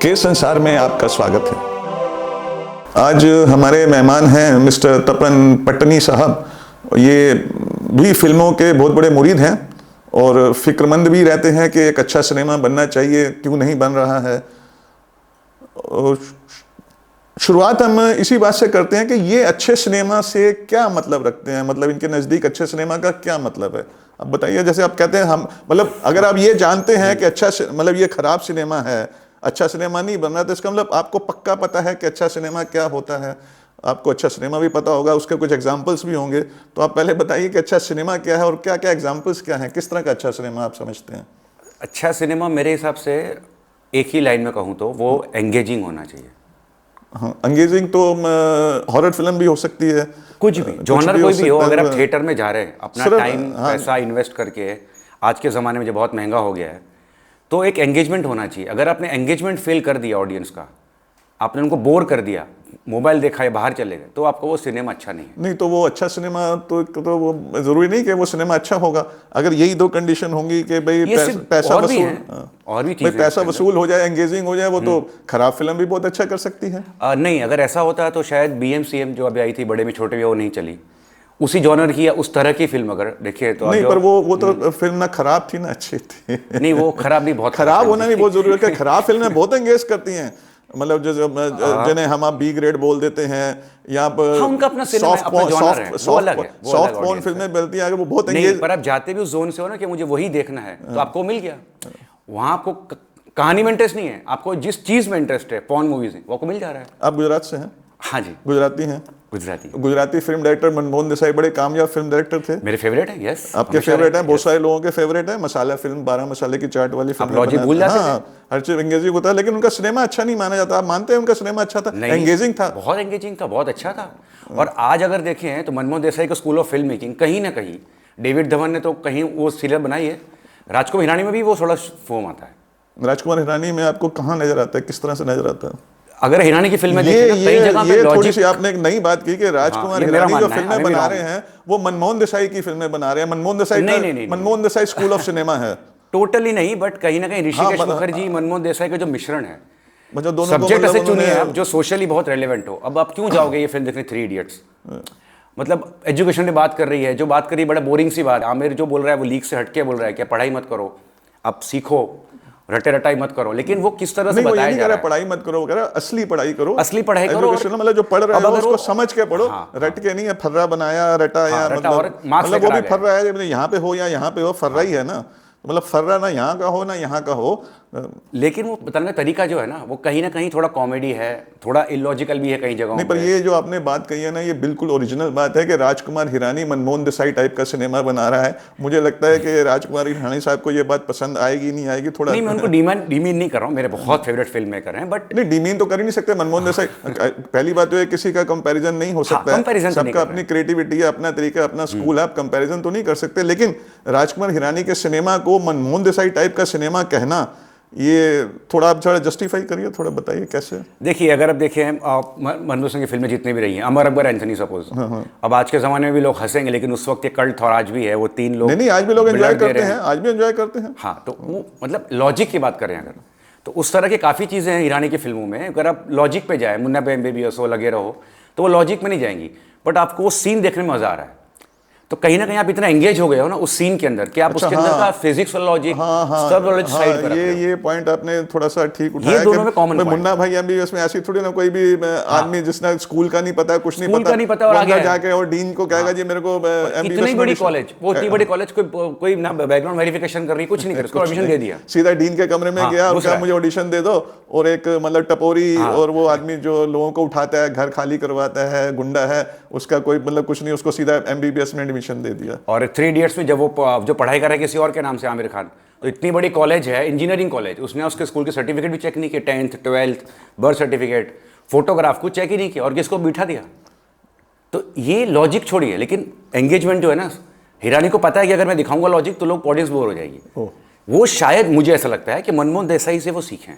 के संसार में आपका स्वागत है। आज हमारे मेहमान हैं मिस्टर तपन पट्टनी साहब। ये भी फिल्मों के बहुत बड़े मुरीद हैं और फिक्रमंद भी रहते हैं कि एक अच्छा सिनेमा बनना चाहिए, क्यों नहीं बन रहा है। और शुरुआत हम इसी बात से करते हैं कि ये अच्छे सिनेमा से क्या मतलब रखते हैं, मतलब इनके नज़दीक अच्छे सिनेमा का क्या मतलब है। अब बताइए, जैसे आप कहते हैं हम, मतलब अगर आप ये जानते हैं कि अच्छा मतलब ये खराब सिनेमा है, अच्छा सिनेमा नहीं बन रहा, तो इसका मतलब आपको पक्का पता है कि अच्छा सिनेमा क्या होता है। आपको अच्छा सिनेमा भी पता होगा, उसके कुछ एग्जाम्पल्स भी होंगे। तो आप पहले बताइए कि अच्छा सिनेमा क्या है और क्या क्या एग्जाम्पल्स क्या हैं, किस तरह का अच्छा सिनेमा आप समझते हैं। अच्छा सिनेमा मेरे हिसाब से एक ही लाइन में कहूँ तो वो एंगेजिंग होना चाहिए। हाँ, एंगेजिंग तो हॉरर फिल्म भी हो सकती है, कुछ भी जॉनर कोई भी हो। अगर आप थिएटर में जा रहे हैं अपना टाइम पैसा इन्वेस्ट करके, आज के ज़माने में जो बहुत महंगा हो गया है, तो एक एंगेजमेंट होना चाहिए। अगर आपने एंगेजमेंट फेल कर दिया ऑडियंस का, आपने उनको बोर कर दिया, मोबाइल देखा या बाहर चले गए, तो आपका वो सिनेमा अच्छा नहीं है। नहीं तो वो अच्छा सिनेमा तो वो जरूरी नहीं कि वो सिनेमा अच्छा होगा। अगर यही दो कंडीशन होंगी कि भाई पैसा वसूल, और भी चीज़ें, पैसा वसूल हो जाए, एंगेजिंग हो जाए, वो तो खराब फिल्म भी बहुत अच्छा कर सकती है। नहीं, अगर ऐसा होता है तो शायद BMCM जो अभी आई थी, बड़े में छोटे में, वो नहीं चली। उसी जॉनर की या उस तरह की फिल्म अगर देखिए तो नहीं, पर वो तो फिल्म ना खराब थी ना अच्छी थी। नहीं, वो खराब भी बहुत खराब होना भी बहुत जरूरी है। खराब फिल्में बहुत एंगेज करती हैं, मतलब जो जिन्हें हम आप B ग्रेड बोल देते हैं, या उनका अपना सॉफ्ट पॉर्न फिल्में मिलती हैं, अगर वो बहुत एंगेज। पर आप जाते भी उस जोन से हो ना कि मुझे वही देखना है, तो आपको मिल गया। वहां आपको कहानी में इंटरेस्ट नहीं है, आपको जिस चीज में इंटरेस्ट है, पॉर्न मूवीज में, वो आपको मिल जा रहा है। आप गुजरात से हैं? हाँ जी, गुजराती हैं। गुजराती फिल्म डायरेक्टर मनमोहन देसाई बड़े कामयाब फिल्म डायरेक्टर थे। मेरे फेवरेट है। यस, आपके फेवरेट है, बहुत सारे लोगों के फेवरेट है। मसाला फिल्म, 12 मसाले की चाट वाली फिल्म, लॉजिक भूल जाते हैं। हर चीज एंगेजिंग होता है, लेकिन उनका सिनेमा अच्छा नहीं माना जाता। आप मानते हैं उनका सिनेमा अच्छा था? एंगेजिंग था, बहुत एंगेजिंग था, बहुत अच्छा था। और आज अगर देखें तो मनमोहन देसाई का स्कूल ऑफ फिल्म मेकिंग, कहीं ना कहीं डेविड धवन ने तो कहीं वो सीरियल बनाई है, राजकुमार हिरानी में भी वो थोड़ा फॉर्म आता है। राजकुमार हिरानी में आपको कहाँ नजर आता है, किस तरह से नजर आता है? अगर हिरानी की फिल्में देखें ना, कई जगह पे थोड़ी सी आपने एक नई बात की कि राजकुमार हिरानी जो फिल्में बना रहे हैं वो मनमोहन देसाई की फिल्में बना रहे हैं। Manmohan Desai school of cinema है। टोटली नहीं, बट कहीं ना कहीं ऋषिकेश मुखर्जी, मनमोहन देसाई का जो मिश्रण है, सब्जेक्ट ऐसे चुनिए अब जो सोशली बहुत रेलेवेंट हो। अब आप क्यों जाओगे ये फिल्म देखने 3 इडियट्स? मतलब एजुकेशन में बात कर रही है, जो बात कर रही है बड़ा बोरिंग सी बात। आमिर जो बोल रहा है वो लीक से हटके बोल रहा है कि पढ़ाई मत करो, आप सीखो, रटे रटाई मत करो। लेकिन वो किस तरह से बताया जा रहा है, पढ़ाई मत करो, असली पढ़ाई करो, असली पढ़ाई करो। मतलब जो पढ़ रहे हो उसको समझ के पढ़ो, रट के नहीं है फर्रा बनाया रटा, या मतलब वो भी फर्रा है, यहाँ पे हो या यहाँ पे हो, फर्रा ही है ना। मतलब फर्रा ना यहाँ का हो ना यहाँ का हो, लेकिन वो बताने का तरीका जो है ना, वो कहीं ना कहीं थोड़ा कॉमेडी है, थोड़ा इलॉजिकल भी है कई जगहों नहीं। पर ये जो आपने बात कही है ना, ये बिल्कुल ओरिजिनल बात है कि राजकुमार हिरानी मनमोहन देसाई टाइप का सिनेमा बना रहा है। मुझे लगता है कि राजकुमार हिरानी साहब को ये बात पसंद आएगी नहीं आएगी, थोड़ा नहीं। मैं उनको डीमीन नहीं कर रहा हूँ, मेरे बहुत फेवरेट फिल्म मेकर हैं, बट नहीं, डीमीन तो कर ही नहीं सकते मनमोहन देसाई। पहली बात तो किसी का कंपैरिजन नहीं हो सकता है, सबका अपनी क्रिएटिविटी है, अपना तरीका, अपना स्कूल है, आप कंपैरिजन तो नहीं कर सकते। लेकिन राजकुमार हिरानी के सिनेमा को मनमोहन देसाई टाइप का सिनेमा कहना, ये थोड़ा आप जस्टिफाई करिए, थोड़ा बताइए कैसे। देखिए, अगर आप देखें मनमोहन सिंह की फिल्में जितनी भी रही हैं, अमर अकबर एंथनी सपोज, अब आज के ज़माने में भी लोग हंसेंगे, लेकिन उस वक्त ये कल्ट था और आज भी है। वो 3 लोग नहीं, आज भी लोग एंजॉय करते हैं, आज भी एंजॉय करते हैं। हाँ, तो वो मतलब लॉजिक की बात करें अगर, तो उस तरह की काफ़ी चीज़ें हैं ईरानी की फिल्मों में। अगर आप लॉजिक पे जाए, मुन्ना पे MBBS हो, लगे रहो, तो वो लॉजिक में नहीं जाएंगी, बट आपको वो सीन देखने में मज़ा आ रहा है। तो कहीं ना कहीं आप इतना एंगेज हो गए हो ना उस सीन के अंदर कि आप उसके अंदर का फिजिक्स और लॉजिक, सब नॉलेज साइड पर रखते हो। ये पॉइंट आपने थोड़ा सा ठीक उठाया। ये दोनों में कॉमन पॉइंट। मुन्ना भाई MBBS में ऐसी थोड़ी ना कोई भी आदमी जिसने स्कूल का नहीं पता, कुछ नहीं पता और आगे जाके और डीन को कहेगा जी मेरे को इतनी बड़ी कॉलेज, वो इतनी बड़ी कॉलेज कोई ना बैकग्राउंड वेरिफिकेशन कर रही, कुछ नहीं कर, उसको एडमिशन दे दिया, सीधा डीन के कमरे में गया और कहा मुझे ऑडिशन दे दो। और एक मतलब टपोरी और वो आदमी जो लोगों को उठाता है, घर खाली करवाता है, गुंडा है, उसका कोई मतलब कुछ नहीं, उसको सीधा MBBS में एडमिशन दे दिया। और 3 इडियट्स में जब वो जो पढ़ाई कर रहा है किसी और के नाम से, आमिर खान, तो इतनी बड़ी कॉलेज है, इंजीनियरिंग कॉलेज, उसने उसके स्कूल के सर्टिफिकेट भी चेक नहीं किए, 10th 12th birth certificate, photograph कुछ चेक ही नहीं किया, और किसको बिठा दिया। तो ये लॉजिक छोड़िए, लेकिन एंगेजमेंट जो है ना, हिरानी को पता है कि अगर मैं दिखाऊंगा लॉजिक तो लोग ऑडियंस बोर हो जाएगी। वो शायद मुझे ऐसा लगता है कि मनमोहन देसाई से वो सीखे।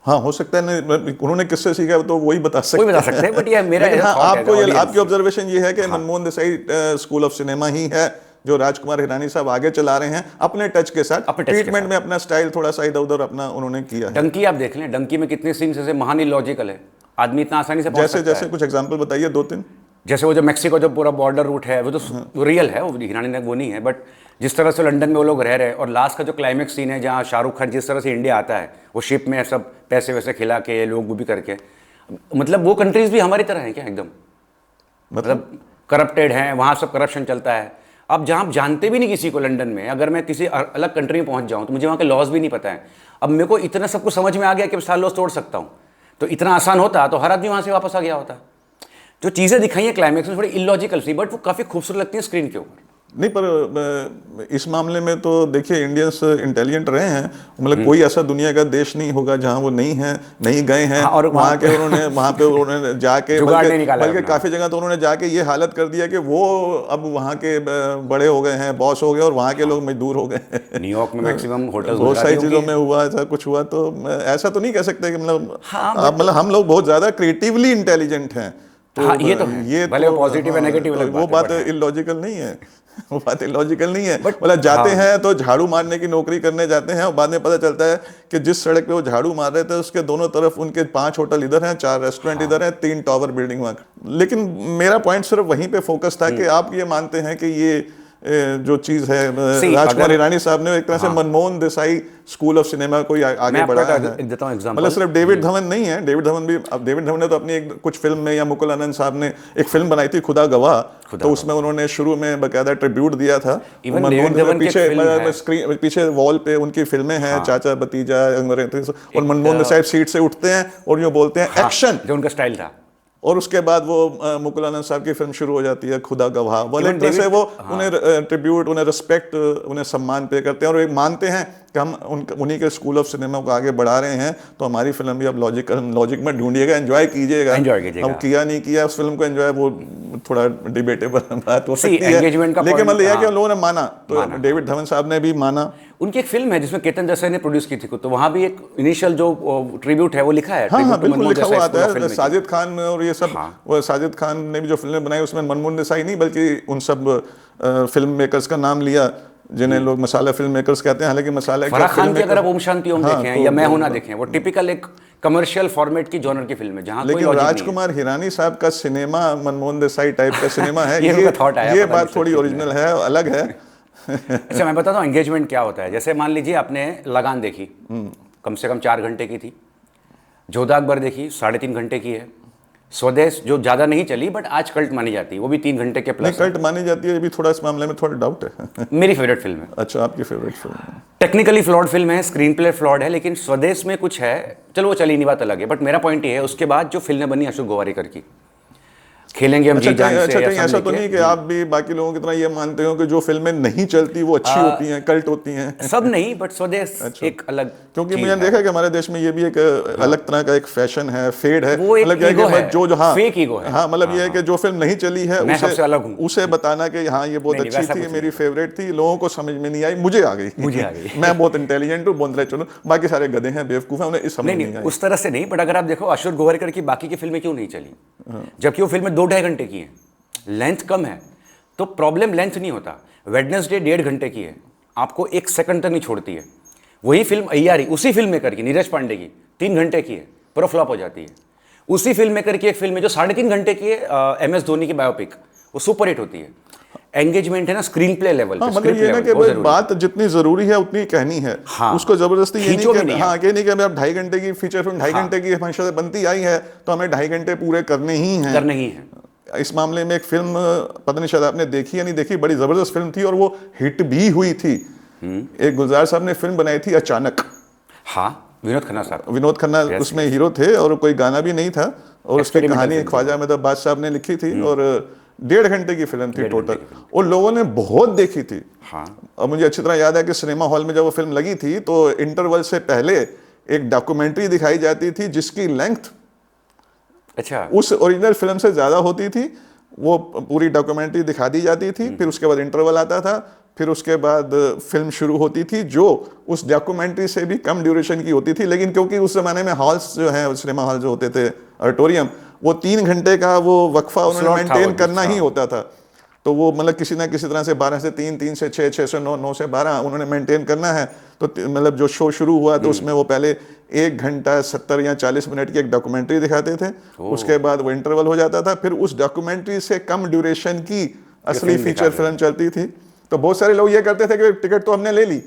हाँ, हो सकता है उन्होंने किससे सीखा तो वही बता सकते हैं, बट ये मेरा आपकी ऑब्जर्वेशन ये है कि Manmohan Desai school of cinema ही है जो राजकुमार हिरानी साहब आगे चला रहे हैं अपने टच के साथ, अपने टच के ट्रीटमेंट में अपना स्टाइल थोड़ा सा इधर उधर अपना उन्होंने किया है। डंकी आप देख लें, डंकी में कितने सीन्स ऐसे महान इलॉजिकल है, आदमी इतना आसानी से पहुंच जैसे सकता जैसे है। कुछ एग्जांपल बताइए 2-3। जैसे वो जो मेक्सिको जो पूरा बॉर्डर रूट है वो तो रियल है, वो हिरानी ने वो नहीं है, बट जिस तरह से लंदन में वो लोग रह रहे हैं, और लास्ट का जो क्लाइमेक्स सीन है जहाँ शाहरुख खान जिस तरह से इंडिया आता है, वो शिप में सब पैसे वैसे खिला के लोग वो भी करके, मतलब वो कंट्रीज भी हमारी तरह हैं क्या एकदम, मतलब करप्टेड हैं, वहाँ सब करप्शन चलता है। अब जहाँ आप जानते भी नहीं किसी को लंदन में, अगर मैं किसी अलग कंट्री में पहुँच जाऊँ तो मुझे वहाँ के लॉज भी नहीं पता है। अब मेरे को इतना सब कुछ समझ में आ गया कि साल लॉज तोड़ सकता हूँ, तो इतना आसान होता तो हर आदमी वहाँ से वापस आ गया होता। जो चीज़ें दिखाई हैं क्लाइमेक्स में थोड़ी इलॉजिकल सी, बट वो काफ़ी खूबसूरत लगती है स्क्रीन के ऊपर। नहीं, पर इस मामले में तो देखिए इंडियंस इंटेलिजेंट रहे हैं, मतलब कोई ऐसा दुनिया का देश नहीं होगा जहां वो नहीं है, नहीं गए हैं। हाँ, और वहां पे उन्होंने जाके बल्कि काफी जगह तो उन्होंने जाके ये हालत कर दिया कि वो अब वहां के बड़े हो गए हैं, बॉस हो गए, और वहां के लोग मजदूर हो गए। न्यूयॉर्क में मैक्सिमम होटल्स बहुत सारी चीजों में हुआ, ऐसा कुछ हुआ, तो ऐसा तो नहीं कह सकते कि मतलब हम लोग बहुत ज्यादा क्रिएटिवली इंटेलिजेंट हैं। तो हाँ, ये भले पॉजिटिव है नेगेटिव अलग वो बात इलॉजिकल नहीं है, वो बात इलॉजिकल नहीं है। मतलब जाते हैं तो झाड़ू मारने की नौकरी करने जाते हैं, और बाद में पता चलता है कि जिस सड़क पे वो झाड़ू मार रहे थे उसके दोनों तरफ उनके 5 होटल इधर हैं, 4 रेस्टोरेंट इधर हैं, 3 टावर बिल्डिंग वहाँ। लेकिन मेरा पॉइंट सिर्फ वहीं पे फोकस था कि आप ये मानते हैं कि ये जो चीज है, राजकुमार हिरानी साहब ने एक तरह से Manmohan Desai school of cinema को आगे बढ़ाया है। मतलब सिर्फ डेविड धवन नहीं है, डेविड धवन ने तो अपनी कुछ फिल्म में, या मुकुल आनंद साहब ने एक फिल्म बनाई थी खुदा गवाह, तो उसमें उन्होंने शुरू में बकायदा ट्रिब्यूट दिया था। पीछे वॉल पे उनकी फिल्में हैं, चाचा भतीजा, और मनमोहन देसाई सीट से उठते हैं और यूँ बोलते हैं एक्शन, जो उनका स्टाइल था। और उसके बाद वो मुकुल आनंद साहब की फिल्म शुरू हो जाती है खुदा गवाह। वो एक तरह से वो उन्हें ट्रिब्यूट, उन्हें रिस्पेक्ट, उन्हें सम्मान पे करते हैं, और एक मानते हैं कि हम उन्हीं के स्कूल ऑफ सिनेमा को आगे बढ़ा रहे हैं, तो हमारी फिल्म भी अब लॉजिक में ढूंढिएगा, एंजॉय कीजिएगा। हम किया नहीं किया उस फिल्म को एंजॉय, वो थोड़ा डिबेटेबल बात हो सकती है, लेकिन मतलब यह कि लोगों ने माना, तो डेविड धवन साहब ने भी माना। उनकी एक फिल्म है जिसमें केतन देसाई ने प्रोड्यूस की थी, तो वहाँ भी एक इनिशियल जो ट्रिब्यूट है वो लिखा है। हाँ, बिल्कुल लिखा हुआ आता है। साजिद खान और ये सब, वो साजिद खान ने भी जो फिल्में बनाई उसमें मनमोहन देसाई नहीं बल्कि उन सब फिल्म मेकर्स का नाम लिया जिन्हें लोग मसाला फिल्म मेकर्स कहते हैं। हालांकि मसाला फराह खान की अगर आप ओम शांति ओम देखें या मैं हूं ना देखें, वो टिपिकल एक कमर्शियल फॉर्मेट की जॉनर की फिल्म है जहां लेकिन राजकुमार हिरानी साहब का सिनेमा मनमोहन देसाई टाइप का सिनेमा है। ये बात थोड़ी ओरिजिनल है, अलग है। अच्छा, मैं बताता हूँ एंगेजमेंट क्या होता है। जैसे मान लीजिए आपने लगान देखी, कम से कम 4 घंटे की थी। जोधा अकबर देखी, 3.5 घंटे की है। स्वदेश जो ज़्यादा नहीं चली बट आज कल्ट मानी जाती है, वो भी 3 घंटे के प्लस। कल्ट मानी जाती है, ये भी थोड़ा इस मामले में थोड़ा डाउट है। मेरी फेवरेट फिल्म है। अच्छा, आपकी फेवरेट फिल्म है। टेक्निकली फ्लॉड फिल्म है, स्क्रीन प्ले फ्लॉड है, लेकिन स्वदेश में कुछ है, चलो वो चली नहीं, बात अलग है। बट मेरा पॉइंट ये है, उसके बाद जो फिल्में बनी अशोक गोवारिकर की, खेलेंगे हम जी जान से, कहीं ऐसा तो नहीं कि आप भी बाकी लोगों की तरह ये मानते हो कि जो फिल्में नहीं चलती वो अच्छी होती हैं, कल्ट होती हैं? सब नहीं, बट स्वदेश एक अलग, क्योंकि मुझे देखा कि हमारे देश में ये भी एक अलग तरह का एक फैशन है, फेड है, मतलब फेक ईगो है। हाँ, मतलब ये है कि जो फिल्म नहीं चली है उसे बताना कि हाँ ये बहुत अच्छी थी, मेरी फेवरेट थी, लोगों को समझ में नहीं आई, मुझे आ गई, मैं बहुत इंटेलिजेंट हूँ, बोल रहे चलो बाकी सारे गधे हैं, बेवकूफ हैं, उन्हें समझ नहीं आई। उस तरह से नहीं, बट अगर आप देखो अशोक गोवारिकर की बाकी की फिल्में क्यों नहीं चली, जबकि वो फिल्में 2-2.5 घंटे की है, लेंथ कम है, तो प्रॉब्लम लेंथ नहीं होता। वेडनेसडे 1.5 घंटे की है, आपको 1 सेकंड तक नहीं छोड़ती है। वही फिल्म अय्यारी, उसी फिल्म मेकर की, नीरज पांडे की, 3 घंटे की है, पर फ्लॉप हो जाती है। उसी फिल्म मेकर की एक फिल्म है जो 3.5 घंटे की है, MS धोनी की बायोपिक, वो सुपर हिट होती है। एंगेजमेंट है ना स्क्रीन प्ले लेवल पे, मतलब ये ना कि बात जितनी जरूरी है उतनी कहनी है। हाँ, उसको जबरदस्ती ये नहीं कि हाँ ये नहीं कि अब 2.5 घंटे की फीचर फिल्म 2.5 घंटे की हमेशा से बनती आई है तो हमें 2.5 घंटे पूरे करने ही हैं। इस मामले में एक फिल्म, पता नहीं शायद आपने देखी या नहीं देखी, बड़ी जबरदस्त फिल्म थी और वो हिट भी हुई थी। एक गुलजार साहब ने फिल्म बनाई थी अचानक। हाँ, विनोद खन्ना साहब, विनोद खन्ना उसमें हीरो थे और कोई गाना भी नहीं था, और उसकी कहानी ख्वाजा मेहताब बादशाह साहब ने लिखी थी, और 1.5 घंटे की फिल्म थी टोटल, और लोगों ने बहुत देखी थी। हाँ, और मुझे अच्छी तरह याद है कि सिनेमा हॉल में जब वो फिल्म लगी थी तो इंटरवल से पहले एक डॉक्यूमेंट्री दिखाई जाती थी जिसकी लेंथ उस ओरिजिनल फिल्म से ज्यादा होती थी। वो पूरी डॉक्यूमेंट्री दिखा दी जाती थी, फिर उसके बाद इंटरवल आता था, फिर उसके बाद फिल्म शुरू होती थी जो उस डॉक्यूमेंट्री से भी कम ड्यूरेशन की होती थी। लेकिन क्योंकि उस जमाने में हॉल्स जो है, सिनेमा हॉल जो होते थे, ऑडिटोरियम, वो 3 घंटे का वो वक्फा उन्होंने मेंटेन करना ही होता था, तो वो मतलब किसी ना किसी तरह से 12 से 3, 3 से 6, 6 से 9, 9 से 12 उन्होंने मेंटेन करना है। तो मतलब जो शो शुरू हुआ तो उसमें वो पहले 1 घंटा 70 या 40 मिनट की एक डॉक्यूमेंट्री दिखाते थे, उसके बाद वो इंटरवल हो जाता था, फिर उस डॉक्यूमेंट्री से कम ड्यूरेशन की असली फीचर फिल्म चलती थी। तो बहुत सारे लोग ये करते थे कि टिकट तो हमने ले ली,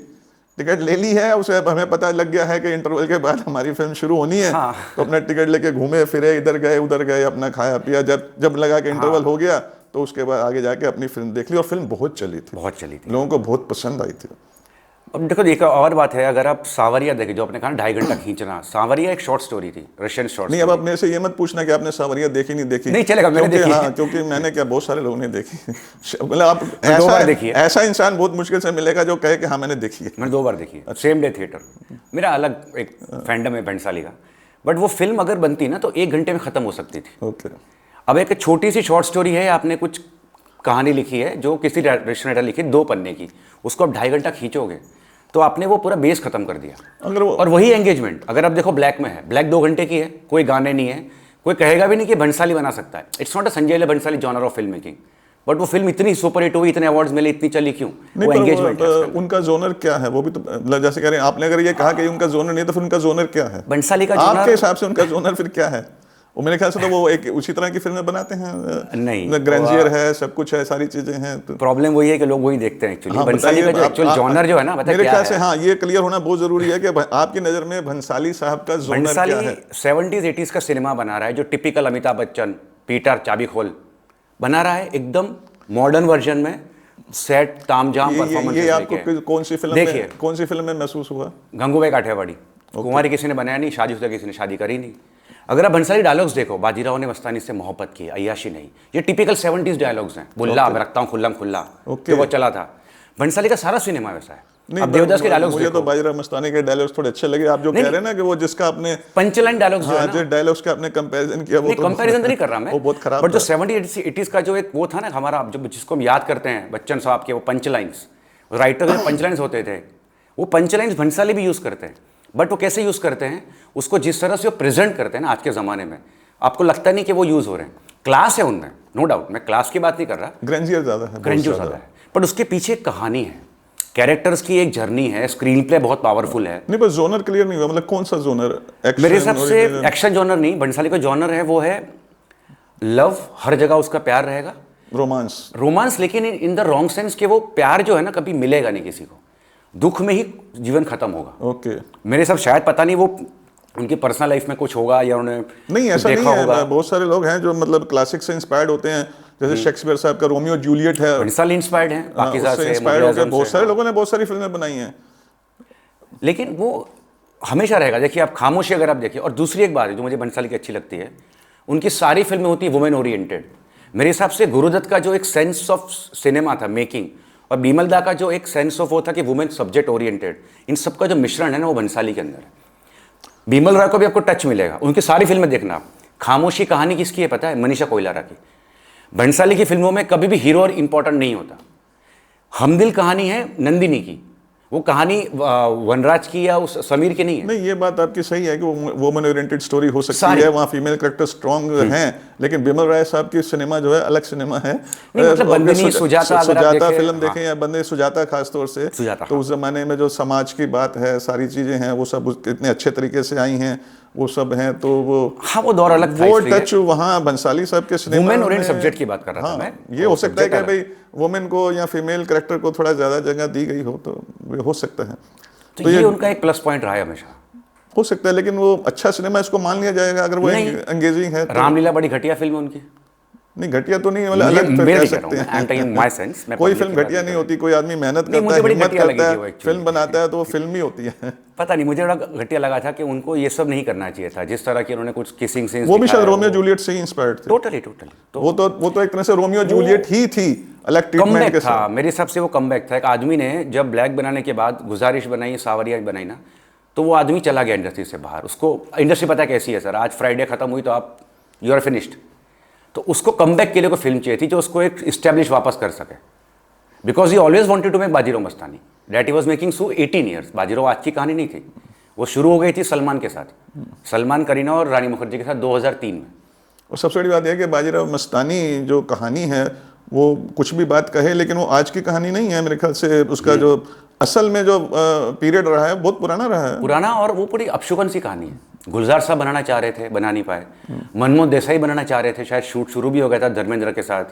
टिकट ले ली है, उसे अब हमें पता लग गया है कि इंटरवल के बाद हमारी फिल्म शुरू होनी है। हाँ। तो अपना टिकट लेके घूमे फिरे, इधर गए उधर गए, अपना खाया पिया, जब लगा कि इंटरवल हो गया तो उसके बाद आगे जाके अपनी फिल्म देख ली, और फिल्म बहुत चली थी, लोगों को बहुत पसंद आई थी। अब देखो एक और बात है, अगर आप सावरिया देखें, जो आपने कहा 2.5 घंटा खींचना, सावरिया एक शॉर्ट स्टोरी थी, रशियन शॉर्ट। नहीं, अब आप मेरे से ये मत पूछना कि आपने सावरिया देखी नहीं देखी। नहीं चलेगा, मैंने देखी। हाँ, क्योंकि मैंने क्या, बहुत सारे लोगों ने देखी। मतलब आप 2 बार देखी है। ऐसा इंसान बहुत मुश्किल से मिलेगा जो कहे कि हाँ मैंने देखी है। मैंने 2 बार देखी है, सेम डे थिएटर। मेरा अलग एक फैंडम है भंसाली का, बट वो फिल्म अगर बनती ना तो 1 घंटे में खत्म हो सकती थी। ओके। अब एक छोटी सी शॉर्ट स्टोरी है, आपने कुछ कहानी लिखी है जो किसी राइटर लिखी 2 पन्ने की, उसको आप 2.5 घंटा खींचोगे तो आपने वो पूरा बेस खत्म कर दिया। अगर वो और वही एंगेजमेंट अगर आप देखो ब्लैक में है, ब्लैक 2 घंटे की है, कोई गाने नहीं है, कोई कहेगा भी नहीं कि भंसाली बना सकता है। It's not a Sanjay Leela Bhansali genre of film making, but वो फिल्म इतनी सुपर हिट हुई, इतने अवार्ड्स मिले, इतनी चली क्यों? वो एंगेजमेंट है। उनका जोनर क्या है वो भी तो मतलब जैसे कह रहे हैं आपने, अगर ये कहा कि उनका जोनर नहीं है तो फिर उनका जोनर क्या है? भंसाली का आपके हिसाब से उनका जोनर फिर क्या है? वो मेरे ख्याल से तो वो एक उसी तरह की फिल्में बनाते हैं। नहीं, ग्रेंजियर है, सब कुछ है, सारी चीजें हैं। तो प्रॉब्लम वही है कि लोग वही देखते हैं एक्चुअली। हाँ, भंसाली का जो एक्चुअल जॉनर जो है ना, मेरे ख्याल से हाँ, ये क्लियर होना बहुत जरूरी है कि आपकी नजर में भंसाली साहब का जोनर क्या है? 70s 80s का सिनेमा बना रहा है, जो टिपिकल अमिताभ बच्चन, पीटर चाबीखोल बना रहा है, एकदम मॉडर्न वर्जन में, सेट तामझाम परफॉर्मेंस। ये आपको कौन सी फिल्म में महसूस हुआ? गंगूबाई काठियावाड़ी। कुंवारी किसी ने बनाया नहीं, शादीशुदा किसी ने शादी करी नहीं। अगर आप भंसाली डायलॉग्स देखो, बाजीराव ने मस्तानी से मोहब्बत की, अय्याशी नहीं, ये टिपिकल 70s डायलॉग्स हैं। बुल्ला मैं रखता हूँ खुल्लम खुल्ला, जो वो चला था। भंसाली का सारा सिनेमा वैसा है। अब देवदास के डायलॉग्स मुझे तो बाजीराव मस्तानी के डायलॉग्स थोड़े अच्छे लगे। आप जो कह रहे हैं ना कि वो जिसका आपने पंचलाइन डायलॉग्स, हाँ, जो डायलॉग्स का आपने कंपैरिजन किया, वो तो कंपैरिजन तो नहीं कर रहा मैं, वो बहुत खराब। बट जो 70s 80s का जो एक वो था ना हमारा, जो जिसको हम याद करते हैं बच्चन साहब के वो पंचलाइंस, राइटर के पंचलाइंस होते थे, वो पंचलाइंस भंसाली भी यूज करते हैं। बट वो कैसे यूज करते हैं, उसको जिस तरह से वो प्रेजेंट करते हैं ना आज के जमाने में, आपको लगता नहीं कि वो यूज हो रहे हैं। क्लास है उनमें, नो डाउट, मैं क्लास की बात नहीं कर रहा, ग्रेंजियर ज्यादा है, ग्रेंजियर ज्यादा है, बट उसके पीछे एक कहानी है, कैरेक्टर्स की एक जर्नी है, स्क्रीन प्ले बहुत पावरफुल है। नहीं, बस जोनर क्लियर नहीं हुआ, मतलब कौन सा जोनर? मेरे हिसाब से एक्शन जोनर नहीं, भंसाली का जोनर है वो है लव, हर जगह उसका प्यार रहेगा, रोमांस, लेकिन इन द रॉन्ग सेंस के वो प्यार जो है ना कभी मिलेगा नहीं किसी को, दुख में ही जीवन खत्म होगा। ओके। मेरे हिसाब शायद पता नहीं वो उनकी पर्सनल लाइफ में कुछ होगा या उन्हें नहीं, ऐसा नहीं है। बहुत सारे लोग हैं जो मतलब क्लासिक से इंस्पायर्ड होते हैं, जैसे शेक्सपियर साहब का रोमियो जूलियट है, भंसाली इंस्पायर्ड है, पाकिस्तान से इंस्पायर्ड होकर बहुत सारे लोगों ने बहुत सारी फिल्में बनाई हैं, लेकिन वो हमेशा रहेगा। देखिए आप खामोशी अगर आप देखिए, और दूसरी एक बात है जो मुझे भंसाली की अच्छी लगती है, उनकी सारी फिल्में होती है वुमेन ओरिएंटेड। मेरे हिसाब से गुरुदत्त का जो एक सेंस ऑफ सिनेमा था मेकिंग, और बीमल दा का जो एक सेंस ऑफ वो था कि वुमेन सब्जेक्ट ओरिएंटेड, इन सब का जो मिश्रण है ना वो भंसाली के अंदर है। बीमल राय को भी आपको टच मिलेगा, उनकी सारी फिल्में देखना आप। खामोशी कहानी किसकी है पता है? मनीषा कोइराला की। भंसाली की फिल्मों में कभी भी हीरो और इंपॉर्टेंट नहीं होता। हमदिल कहानी है नंदिनी की, वो कहानी वनराज की या उस समीर की नहीं है। नहीं, ये बात आपकी सही है कि वो वुमेन ओरिएंटेड स्टोरी हो सकती है, वहाँ फीमेल कैरेक्टर स्ट्रॉन्ग हैं, लेकिन बिमल राय साहब की सिनेमा जो है अलग सिनेमा है। मतलब बंदिनी, सुजाता फिल्म देखें या बंदे सुजाता खासतौर से, तो उस जमाने में जो समाज की बात है, सारी चीजें हैं, वो सब इतने अच्छे तरीके से आई हैं, वो सब हैं। तो वो हाँ, वो दौर अलग था, वो टच वहाँ भंसाली साहब के सिनेमा वुमेन ओरिएंटेड सब्जेक्ट की बात कर रहा था मैं। ये हो सकता है कि भाई वुमेन को या फीमेल कैरेक्टर को थोड़ा ज्यादा जगह दी गई हो, तो हो सकता है। तो ये उनका एक प्लस पॉइंट रहा है हमेशा, हो सकता है, लेकिन वो अच्छा सिनेमा इसको मान लिया जाएगा अगर वो एंगेजिंग है। रामलीला बड़ी घटिया फिल्म है उनकी। नहीं, घटिया तो नहीं है, मतलब अलग कह सकते हैं। कोई फिल्म घटिया नहीं होती, कोई आदमी मेहनत करता है, हिम्मत करता है, फिल्म बनाता है तो वो फिल्म ही होती है। पता नहीं, मुझे बड़ा घटिया लगा था कि उनको ये सब नहीं करना चाहिए था, जिस तरह की उन्होंने कुछ किसिंग सीन्स, वो भी शायद रोमियो जूलियट से ही इंस्पायर्ड थे। टोटली वो तो एक तरह से रोमियो जूलियट ही थी, अलग ट्रीटमेंट के साथ। मेरे हिसाब से वो कमबैक था। एक आदमी ने जब ब्लैक बनाने के बाद गुजारिश बनाई, सावरिया बनाई ना, तो वो आदमी चला गया इंडस्ट्री से बाहर। उसको इंडस्ट्री पता कैसी है सर, आज फ्राइडे खत्म हुई तो आप यू आर फिनिश्ड। तो उसको कमबैक के लिए कोई फिल्म चाहिए थी जो उसको एक इस्टेब्लिश वापस कर सके, because he always wanted to make Bajirao Mastani, that he was making so 18 years. Bajirao आज की कहानी नहीं थी, वो शुरू हो गई थी सलमान के साथ, सलमान, करीना और रानी मुखर्जी के साथ 2003 में। और सबसे बड़ी बात यह है कि बाजीराव मस्तानी जो कहानी है वो कुछ भी बात कहे, लेकिन वो आज की कहानी नहीं है मेरे ख्याल से। उसका जो असल में जो पीरियड रहा है बहुत पुराना रहा है, पुराना, और वो पूरी अपशुकन सी कहानी है। गुलजार साहब बनाना चाह रहे थे, बना नहीं पाए। मनमोहन देसाई बनाना चाह रहे थे, शायद शूट शुरू भी हो गया था धर्मेंद्र के साथ।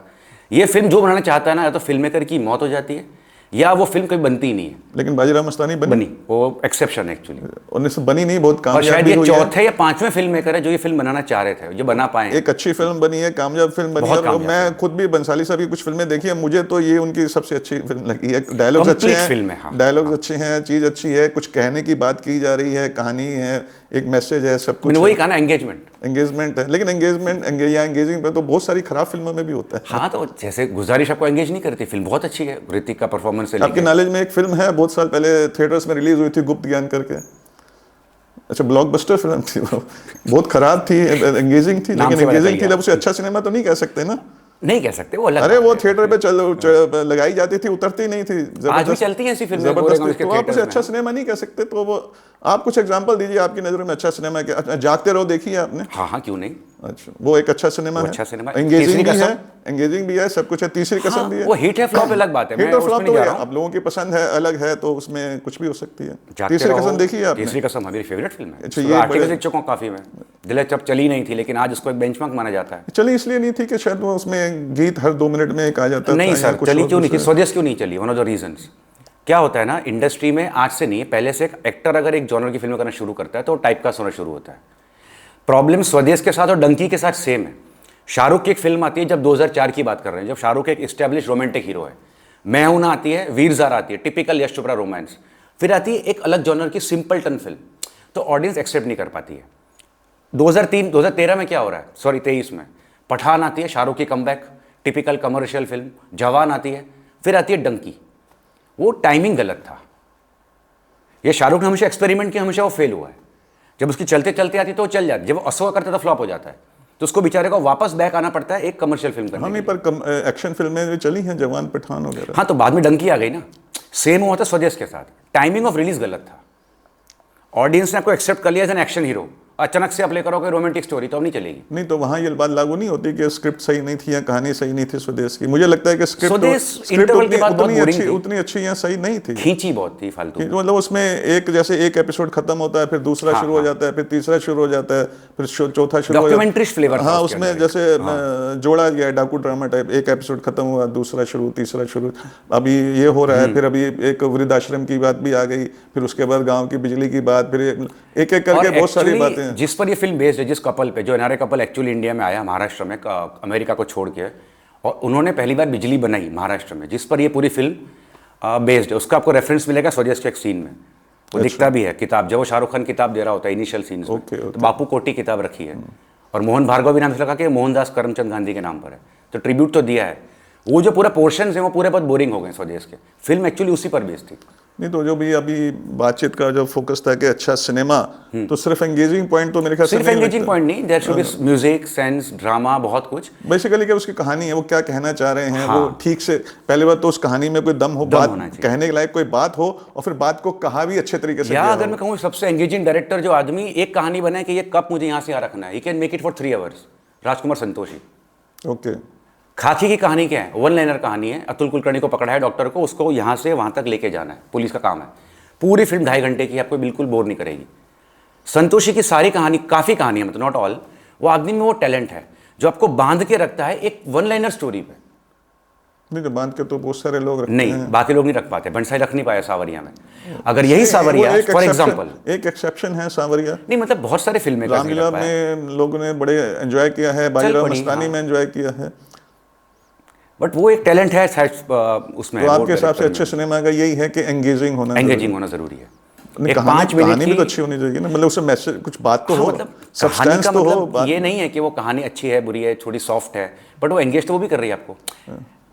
ये फिल्म जो बनाना चाहता है ना, या तो फिल्म मेकर की मौत हो जाती है या वो फिल्म कभी बनती ही नहीं है। लेकिन बाजीराव मस्तानी बनी, वो एक्सेप्शन है एक्चुअली। उन्नीस बनी नहीं, बहुत और कामयाब शायद भी ये हुई है। चौथे या पांचवें फिल्म मेकर है जो ये फिल्म बनाना चाह रहे थे, जो बना पाए। एक अच्छी फिल्म बनी है, कामयाब फिल्म बनी है। बहुत और कामयाब मैं खुद भी बंसाली साहब की कुछ फिल्में देखी है, मुझे तो ये उनकी सबसे अच्छी फिल्म लगी है। डायलॉग्स अच्छे Complete film है, हाँ। हैं, डायलॉग्स अच्छे हैं, चीज अच्छी है, कुछ कहने की बात की जा रही है, कहानी है, एक मैसेज है, सब कुछ मैंने वही कहा ना, एंगेजमेंट है। लेकिन एंगेजिंग पे तो बहुत सारी खराब फिल्मों में भी होता है। हाँ, तो जैसे गुजारिश आपको एंगेज नहीं करती, फिल्म बहुत अच्छी है, ऋतिक का परफॉर्मेंस से आपके लेके। नॉलेज में एक फिल्म है बहुत साल पहले थिएटर्स में रिलीज हुई थी, गुप्त ज्ञान करके। अच्छा, ब्लॉकबस्टर फिल्म थी वो, बहुत खराब थी, एंगेजिंग थी, नाम लेकिन से पता एंगेजिंग चल थी। अब उसे अच्छा सिनेमा तो नहीं कह सकते ना। नहीं कह सकते, वो अलग अरे बात वो है। थिएटर पे लगाई जाती थी, उतरती नहीं थी। आज भी चलती हैं ऐसी फिल्में जबरदस्ती, गोरेगांव के तो आप थिएटर्स उसे में। अच्छा सिनेमा नहीं कह सकते। तो वो आप कुछ एग्जांपल दीजिए आपकी नजरों में अच्छा सिनेमा क्या। अच्छा, जागते रहो देखी है आपने? हाँ हाँ, क्यों नहीं। अच्छा, वो एक अच्छा सिनेमा वो है, अच्छा सिनेमा है। एंगेजिंग तीसरी भी है, कसम। एंगेजिंग भी है, सब कुछ है। तीसरी कसम हाँ, भी है। वो हिट है फ्लॉप अलग बात है, मैं हिट और उसमें फ्लॉप नहीं तो जा रहा हूँ। आप लोगों की पसंद है, अलग है, तो उसमें कुछ भी हो सकती है। जागते तीसरी रहो, कसम देखी है आपने? तीसरी कसम मेरी फेवरेट फिल्म है। अच्छा, ये ये आर्टिकल बड़े- देख चुका हूँ काफी मैं। दिल जब चली नहीं थी, लेकिन आज उसको एक बेंचमार्क माना जाता है। चली इसलिए नहीं थी कि शायद वो उसमें गीत हर 2 मिनट में एक आ जाता था, नहीं या सर, कुछ चली और क्यों नहीं थी, दूसरा। स्वदेश क्यों नहीं चली? वन ऑफ द रीजंस क्या होता है ना, इंडस्ट्री में आज से नहीं, पहले से एक एक्टर अगर एक जॉनर की फिल्म करना शुरू करता है तो टाइप कास्ट होना शुरू होता है। प्रॉब्लम स्वदेश के साथ और डंकी के साथ सेम है। शाहरुख की एक फिल्म आती है, जब 2004 की बात कर रहे हैं, जब शाहरुख एक एस्टेब्लिश रोमांटिक हीरो है। मैं हूं ना आती है, वीर ज़ारा आती है, टिपिकल यश चोपड़ा रोमांस। फिर आती है एक अलग जॉनर की सिंपल टन फिल्म, तो ऑडियंस एक्सेप्ट नहीं कर पाती है। 2013 में क्या हो रहा है, सॉरी 23 में पठान आती है, शाहरुख की कमबैक, टिपिकल कमर्शियल फिल्म। जवान आती है, फिर आती है डंकी। वो टाइमिंग गलत था। ये शाहरुख ने हमेशा एक्सपेरिमेंट किया, हमेशा वो फेल हुआ है। जब उसकी चलते चलते आती तो वो चल जाती, जब वो असो करता था फ्लॉप हो जाता है, तो उसको बेचारे को वापस बैक आना पड़ता है एक कमर्शियल फिल्म करने हाँ के नहीं, पर एक्शन फिल्में भी चली हैं, जवान, पठान वगैरह। लिए। हाँ, तो बाद में डंकी आ गई ना। सेम हुआ था स्वदेश के साथ, टाइमिंग ऑफ रिलीज गलत था। ऑडियंस ने आपको एक्सेप्ट कर लिया एज एन एक्शन हीरो, अचानक से आप लेकर आओगे रोमांटिक स्टोरी, तो अब नहीं चलेगी। नहीं, तो वहाँ ये बात लागू नहीं होती कि स्क्रिप्ट सही नहीं थी या कहानी सही नहीं थी स्वदेश की। मुझे लगता है कि स्वदेश इंटरवल के बाद बहुत बोरिंग थी। उतनी अच्छी या सही नहीं थी, खींची बहुत थी फालतू। मतलब उसमें एक जैसे एक एपिसोड खत्म होता है, फिर दूसरा शुरू हो जाता है, फिर तीसरा शुरू हो जाता है, फिर चौथा शुरू हो जाता है। Documentary flavour. हाँ, उसमें जैसे जोड़ा गया डाकू ड्रामा टाइप, एक एपिसोड खत्म हुआ, दूसरा शुरू, तीसरा शुरू, अभी ये हो रहा है, फिर अभी एक वृद्धाश्रम की बात भी आ गई, फिर उसके बाद गाँव की बिजली की बात, फिर एक एक करके बहुत सारी बातें हैं। जिस पर ये फिल्म बेस्ड है, जिस कपल पे, जो एनआरआई कपल एक्चुअली इंडिया में आया महाराष्ट्र में, अमेरिका को छोड़ के, और उन्होंने पहली बार बिजली बनाई महाराष्ट्र में, जिस पर ये पूरी फिल्म बेस्ड है, उसका आपको रेफरेंस मिलेगा स्वदेश के एक सीन में। वो दिखता भी है किताब, जब वो शाहरुख खान किताब दे रहा होता है इनिशियल सीन्स में, तो बापू कोटी किताब रखी है, और मोहन भार्गव भी नाम से लगा कि मोहनदास करमचंद गांधी के नाम पर है, तो ट्रिब्यूट तो दिया है। वो जो पूरा पोर्शन है वो पूरे बहुत बोरिंग हो गए स्वदेश के। फिल्म एक्चुअली उसी पर बेस्ड थी। नहीं, तो जो भी अभी बातचीत का जो फोकस था कि अच्छा सिनेमा, तो सिर्फ एंगेजिंग पॉइंट तो मेरे ख्याल से सिर्फ एंगेजिंग पॉइंट नहीं, there should be music, sense, drama, बहुत कुछ। बेसिकली क्या उसकी कहानी है, वो क्या कहना चाह रहे हैं, वो ठीक से, पहले बात तो उस कहानी में कोई दम हो, बात कहने के लायक कोई बात हो, और फिर बात को कहा भी अच्छे तरीके से। या अगर मैं कहूँ सबसे एंगेजिंग डायरेक्टर जो आदमी एक कहानी बनाए कि ये कप मुझे यहाँ से यहाँ रखना है, he can make it for 3 hours, Rajkumar Santoshi. Okay, खाकी की कहानी क्या है, वन लाइनर कहानी है। अतुल कुलकर्णी को पकड़ा है डॉक्टर को, उसको यहाँ से वहाँ तक लेके जाना है, पुलिस का काम है। पूरी फिल्म 2.5 घंटे की, आपको बिल्कुल बोर नहीं करेगी। संतोषी की सारी कहानी, काफ़ी कहानी है, मतलब नॉट ऑल, वो आदमी में वो टैलेंट है जो आपको बांध के रखता है एक वन लाइनर स्टोरी पे। नहीं, तो बांध के तो बहुत सारे लोग रखते नहीं, हैं। बाकी लोग नहीं रख पाते। भंसाली रख नहीं पाया सावरिया में। अगर यही सावरिया फॉर एग्जांपल, एक एक्सेप्शन है सावरिया। नहीं मतलब बहुत सारे फिल्में रामलीला में लोगों ने बड़े एंजॉय किया है, बाजीराव मस्तानी में एंजॉय किया है, बट वो एक टैलेंट है उसमें। तो आपके हिसाब से अच्छे सिनेमा का यही है कि एंगेजिंग होना जरूरी है। एक 5 कहानी मिनट भी तो अच्छी होनी चाहिए ना, मतलब उसमें मैसेज, कुछ बात तो हो, मतलब सब्सटेंस तो हो। ये नहीं है कि वो कहानी अच्छी है, बुरी है, थोड़ी सॉफ्ट है, बट वो एंगेज तो वो भी कर रही है आपको,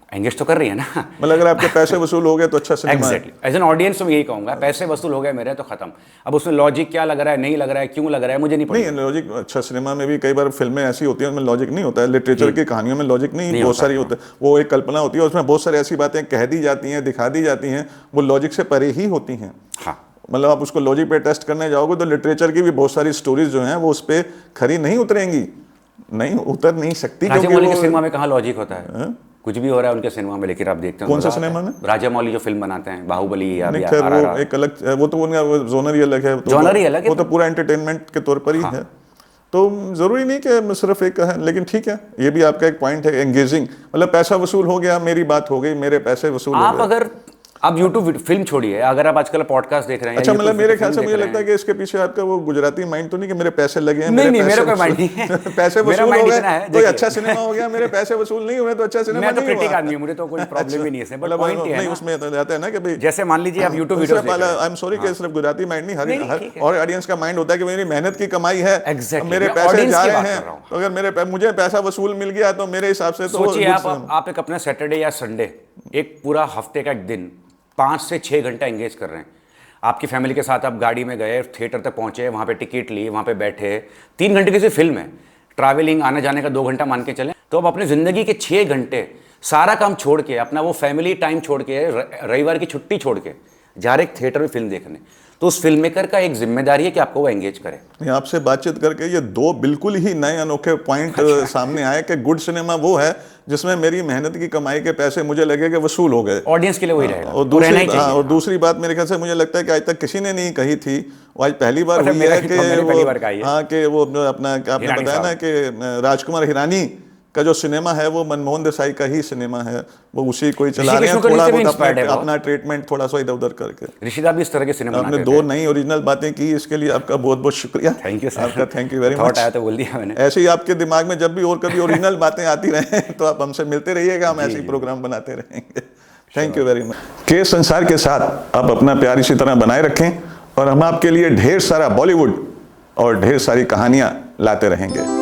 एंगेज तो कर रही है ना। मतलब अगर आपके पैसे वसूल हो गए तो अच्छा सिनेमा है। एग्जैक्टली, एज एन ऑडियंस तो मैं यही कहूंगा, पैसे वसूल हो गए मेरे तो खत्म। अब उसमें लॉजिक क्या लग रहा है, नहीं लग रहा है, क्यों लग रहा है, मुझे नहीं पता। नहीं, लॉजिक अच्छा, सिनेमा में भी कई बार फिल्में ऐसी होती हैं उनमें लॉजिक नहीं होता है। लिटरेचर की कहानियों में लॉजिक नहीं बहुत सारी होता है, वो एक कल्पना होती है, उसमें बहुत सारी ऐसी बातें कह दी जाती हैं, दिखा दी जाती हैं, वो लॉजिक से परे ही होती हैं। हाँ, मतलब आप उसको लॉजिक पे टेस्ट करने जाओगे तो लिटरेचर की भी बहुत सारी स्टोरीज जो हैं वो उस पर खरी नहीं उतरेंगी, नहीं उतर नहीं सकती, राजामौली के सिनेमा में कहाँ लॉजिक होता है? कुछ भी हो रहा है उनके सिनेमा में, लेकिन आप देखते हैं कौन सा सिनेमा में? राजा मौली जो फिल्म बनाते हैं, बाहुबली या नहीं खैर वो एक अलग, वो तो उनका जोनर ही अलग है, जोनर ही अलग है, वो तो पूरा एंटरटेनमेंट के तौर पर ही है। तो जरूरी नहीं कि सिर्फ एक है, लेकिन ठीक है, ये भी आपका एक पॉइंट है, एंगेजिंग, मतलब पैसा वसूल हो गया, मेरी बात हो गई, मेरे पैसे वसूल हो आप गए। अगर आप YouTube फिल्म छोड़िए, अगर आप आजकल पॉडकास्ट देख रहे हैं, अच्छा, मतलब मेरे ख्याल से मुझे लगता है कि इसके पीछे आपका वो गुजराती माइंड तो नहीं कि मेरे पैसे लगे हैं, नहीं, मेरे मेरा कोई माइंड नहीं है। पैसे मेरा वसूल हो mind गए, इतना है, कोई देखिए। अच्छा सिनेमा हो गया, मेरे पैसे वसूल नहीं हुए तो अच्छा सिनेमा मैं तो नहीं क्रिटिक हुआ। आदमी हूं, मुझे तो कोई प्रॉब्लम ही नहीं है इसमें, बट मतलब पॉइंट ये है नहीं, ना, उसमें तो जाता है ना कि भाई, जैसे मान लीजिए आप YouTube वीडियोस देख रहे हैं, आई एम सॉरी कि सिर्फ गुजराती माइंड नहीं, नहीं, हर ठीक है। और ऑडियंस का माइंड होता है कि मेरी मेहनत की कमाई है, Exactly, मेरे मैं पैसे audience जा की रहे बात कर हैं, रहा हूं। तो अगर मुझे पैसा वसूल मिल गया तो मेरे हिसाब से तो सोचिए आप एक अपना सैटरडे या संडे, एक पूरा हफ्ते का एक दिन 5 से 6 घंटा एंगेज कर रहे हैं, आपकी फैमिली के साथ आप गाड़ी में गए, थिएटर तक पहुंचे, वहां पे टिकट ली, वहां पे बैठे, 3 घंटे की सिर्फ फिल्म है, ट्रैवलिंग आने जाने का 2 घंटा मान के चलें, तो अब अपनी जिंदगी के 6 घंटे सारा काम छोड़ के, अपना वो फैमिली टाइम छोड़ के, रविवार की छुट्टी छोड़ के जा रहे एक थिएटर में फिल्म देखने, तो उस फिल्म मेकर का एक जिम्मेदारी है कि आपको वो एंगेज करे। आपसे बातचीत करके ये 2 बिल्कुल ही नए अनोखे पॉइंट सामने आए कि गुड सिनेमा वो है जिसमें मेरी मेहनत की कमाई के पैसे मुझे लगे कि वसूल हो गए, ऑडियंस के लिए वही रहेगा, और दूसरी बात मेरे ख्याल से मुझे लगता है कि आज तक किसी ने नहीं कही थी, वो आज पहली बार हुई है कि वो अपना आपने बताया ना कि राजकुमार हिरानी का जो सिनेमा है वो मनमोहन देसाई का ही सिनेमा है, वो उसी कोई चला रहे हैं, थोड़ा बहुत अपना ट्रीटमेंट थोड़ा सा इधर उधर करके। ऋषिदा भी इस तरह के सिनेमा आपने 2 नई ओरिजिनल बातें की, इसके लिए आपका बहुत बहुत शुक्रिया। थैंक यू सर, आपका थैंक यू वेरी मच। आया तो बोल दिया मैंने। ऐसे ही आपके दिमाग में जब भी और कभी ओरिजिनल बातें आती रहें तो आप हमसे मिलते रहिएगा, हम ऐसे ही प्रोग्राम बनाते रहेंगे। Thank you very much. के संसार के साथ आप अपना प्यार इसी तरह बनाए रखें और हम आपके लिए ढेर सारा बॉलीवुड और ढेर सारी कहानियां लाते रहेंगे।